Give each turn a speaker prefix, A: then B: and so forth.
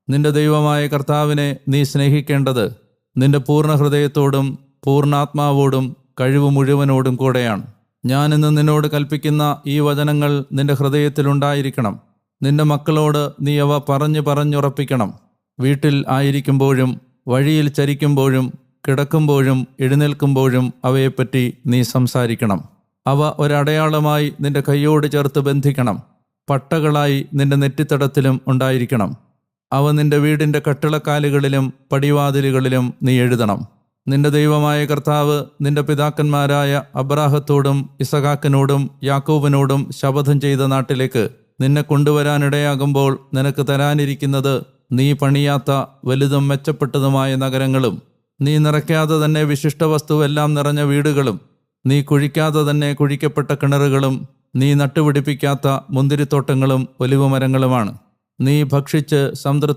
A: നിന്റെ ദൈവമായ കർത്താവിനെ നീ സ്നേഹിക്കേണ്ടത് നിന്റെ പൂർണ്ണ ഹൃദയത്തോടും പൂർണ്ണാത്മാവോടും കഴിവ് മുഴുവനോടും കൂടെയാണ്. ഞാനിന്ന് നിന്നോട് കൽപ്പിക്കുന്ന ഈ വചനങ്ങൾ നിന്റെ ഹൃദയത്തിലുണ്ടായിരിക്കണം. നിന്റെ മക്കളോട് നീ അവ പറഞ്ഞുറപ്പിക്കണം. വീട്ടിൽ ആയിരിക്കുമ്പോഴും വഴിയിൽ ചരിക്കുമ്പോഴും കിടക്കുമ്പോഴും എഴുന്നേൽക്കുമ്പോഴും അവയെപ്പറ്റി നീ സംസാരിക്കണം. അവ ഒരടയാളമായി നിന്റെ കൈയോട് ചേർത്ത് ബന്ധിക്കണം. പട്ടകളായി നിന്റെ നെറ്റിത്തടത്തിലും ഉണ്ടായിരിക്കണം. അവ നിന്റെ വീടിൻ്റെ കട്ടിളക്കാലുകളിലും പടിവാതിലുകളിലും നീ എഴുതണം. നിന്റെ ദൈവമായ കർത്താവ് നിന്റെ പിതാക്കന്മാരായ അബ്രാഹത്തോടും ഇസഹാക്കിനോടും യാക്കോബിനോടും ശപഥം ചെയ്ത നാട്ടിലേക്ക് നിന്നെ കൊണ്ടുവരാനിടയാകുമ്പോൾ നിനക്ക് തരാനിരിക്കുന്നത് നീ പണിയാത്ത വലുതും മെച്ചപ്പെട്ടതുമായ നഗരങ്ങളും, നീ നിറയ്ക്കാതെ തന്നെ വിശിഷ്ടവസ്തുവെല്ലാം നിറഞ്ഞ വീടുകളും, നീ കുഴിക്കാതെ തന്നെ കുഴിക്കപ്പെട്ട കിണറുകളും, നീ നട്ടുപിടിപ്പിക്കാത്ത മുന്തിരിത്തോട്ടങ്ങളും ഒലിവുമരങ്ങളുമാണ്. നീ ഭക്ഷിച്ച്